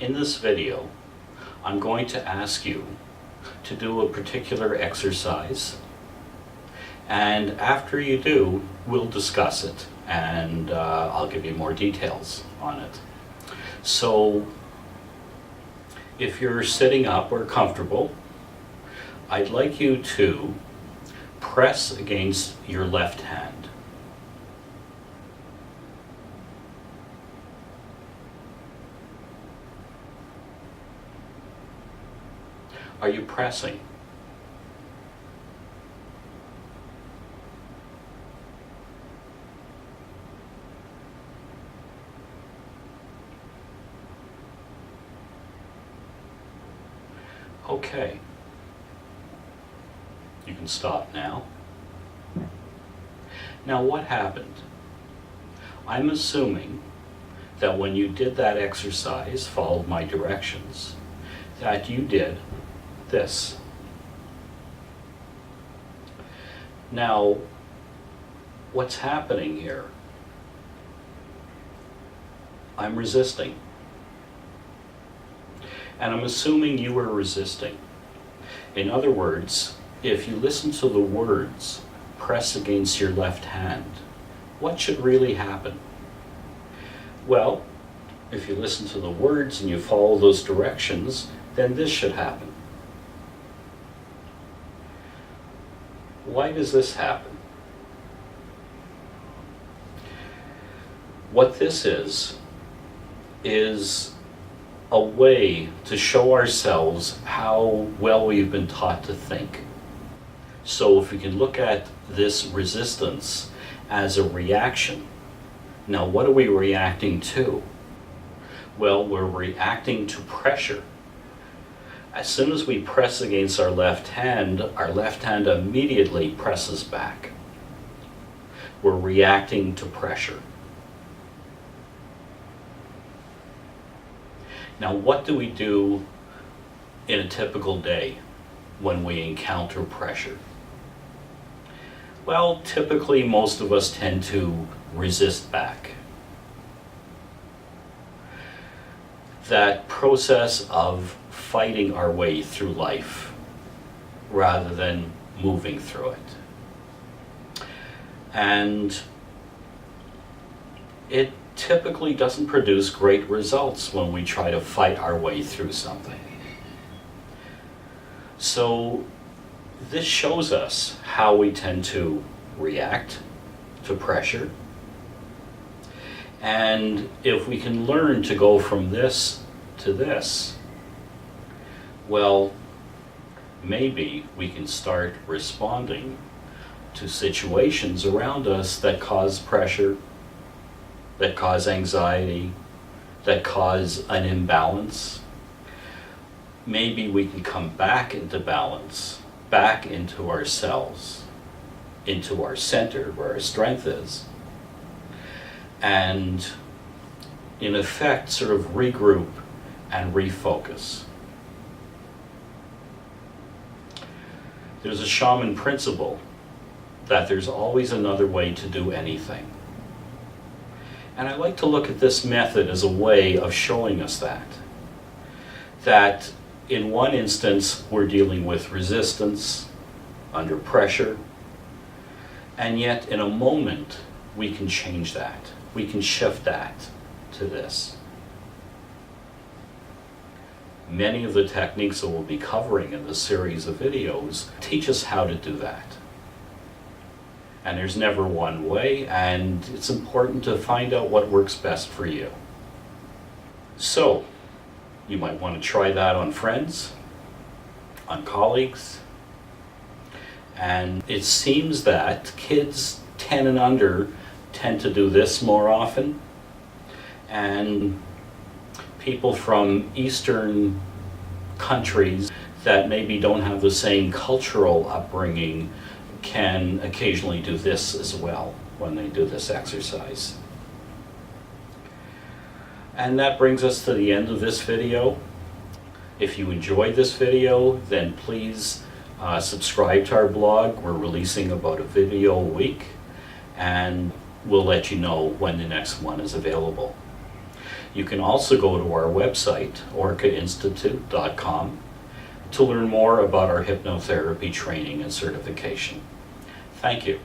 In this video, I'm going to ask you to do a particular exercise, and after you do, we'll discuss it, and I'll give you more details on it. So, if you're sitting up or comfortable, I'd like you to press against your left hand. Are you pressing? Okay. You can stop now. Now what happened? I'm assuming that when you did that exercise, followed my directions, that you did this. Now, what's happening here? I'm resisting. And I'm assuming you were resisting. In other words, if you listen to the words, press against your left hand, what should really happen? Well, if you listen to the words and you follow those directions, then this should happen. Why does this happen? What this is a way to show ourselves how well we've been taught to think. So if we can look at this resistance as a reaction, now what are we reacting to? Well, we're reacting to pressure. As soon as we press against our left hand immediately presses back. We're reacting to pressure. Now, what do we do in a typical day when we encounter pressure? Well, typically most of us tend to resist back. That process of fighting our way through life rather than moving through it. And it typically doesn't produce great results when we try to fight our way through something. So this shows us how we tend to react to pressure. And if we can learn to go from this to this, well, maybe we can start responding to situations around us that cause pressure, that cause anxiety, that cause an imbalance. Maybe we can come back into balance, back into ourselves, into our center where our strength is, and in effect sort of regroup and refocus. There's a shaman principle that there's always another way to do anything. And I like to look at this method as a way of showing us that in one instance we're dealing with resistance, under pressure, and yet in a moment we can change that. We can shift that to this. Many of the techniques that we'll be covering in this series of videos teach us how to do that. And there's never one way, and it's important to find out what works best for you. So, you might want to try that on friends, on colleagues, and it seems that kids 10 and under tend to do this more often, and people from Eastern countries that maybe don't have the same cultural upbringing can occasionally do this as well when they do this exercise. And that brings us to the end of this video. If you enjoyed this video, then please subscribe to our blog. We're releasing about a video a week, and we'll let you know when the next one is available. You can also go to our website, orcainstitute.com, to learn more about our hypnotherapy training and certification. Thank you.